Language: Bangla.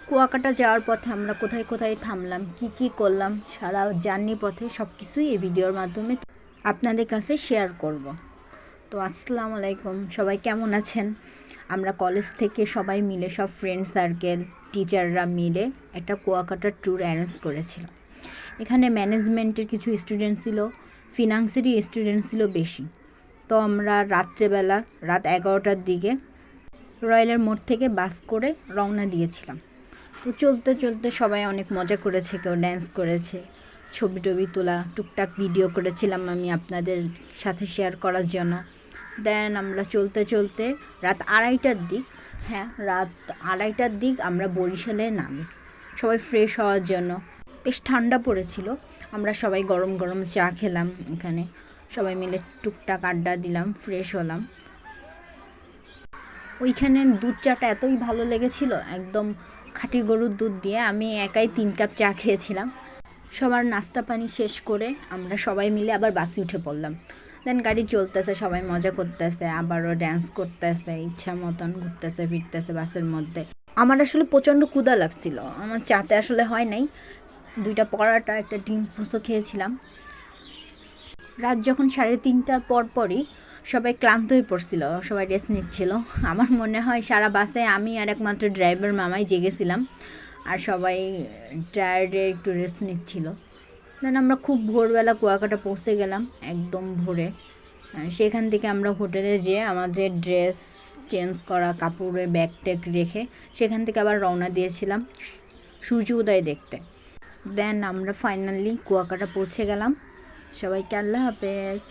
কুয়াকাটা যাওয়ার পথে আমরা কোথায় কোথায় থামলাম, কি করলাম, সারা জার্নি পথে সব কিছুই এই ভিডিওর মাধ্যমে আপনাদের কাছে শেয়ার করব। তো আসসালামু আলাইকুম, সবাই কেমন আছেন? আমরা কলেজ থেকে সবাই মিলে, সব ফ্রেন্ড সার্কেল, টিচাররা মিলে একটা কুয়াকাটার ট্যুর অ্যারেঞ্জ করেছিলাম। এখানে ম্যানেজমেন্টের কিছু স্টুডেন্ট ছিল, ফিনান্সেরই স্টুডেন্ট ছিল বেশি। তো আমরা রাত্রেবেলা রাত 11টার দিকে রয়্যালের মোড় থেকে বাস করে রওনা দিয়েছিলাম। তো চলতে চলতে সবাই অনেক মজা করেছে, কেউ ড্যান্স করেছে, ছবি টবি তোলা, টুকটাক ভিডিও করেছিলাম আমি আপনাদের সাথে শেয়ার করার জন্য। দেন আমরা চলতে চলতে রাত 2:30টার দিক আমরা বরিশালে নামি, সবাই ফ্রেশ হওয়ার জন্য। বেশ ঠান্ডা পড়েছিল, আমরা সবাই গরম গরম চা খেলাম, এখানে সবাই মিলে টুকটাক আড্ডা দিলাম, ফ্রেশ হলাম। ওইখানে দুধ চাটা এতই ভালো লেগেছিল, একদম খাঁটি গরুর দুধ দিয়ে। আমি একাই 3 কাপ চা খেয়েছিলাম। সবার নাস্তা পানি শেষ করে আমরা সবাই মিলে আবার বাসে উঠে পড়লাম। দেন গাড়ি চলতেছে, সবাই মজা করতেছে, আবারও ড্যান্স করতেছে, ইচ্ছা মতন ঘুরতেছে ফিরতেছে বাসের মধ্যে। আমার আসলে প্রচণ্ড ক্ষুধা লাগছিল, আমার চাতে আসলে হয় নাই। 2টা পরোটা, একটা ডিম ফুসো খেয়েছিলাম। রাত যখন 3:30টার পরই সবাই ক্লান্ত হয়ে পড়ছিল, সবাই রেস্ট নিচ্ছিল। আমার মনে হয় সারা বাসে আমি আর একমাত্র ড্রাইভার মামাই জেগেছিলাম, আর সবাই টায়ার্ডে একটু রেস্ট নিচ্ছিল। দেন আমরা খুব ভোরবেলা কুয়াকাটা পৌঁছে গেলাম, একদম ভোরে। সেখান থেকে আমরা হোটেলে যেয়ে আমাদের ড্রেস চেঞ্জ করা, কাপড়ের ব্যাগ ট্যাগ রেখে সেখান থেকে আবার রওনা দিয়েছিলাম সূর্য উদয় দেখতে। দেন আমরা ফাইনালি কুয়াকাটা পৌঁছে গেলাম। সবাইকে আল্লাহ হাফেজ।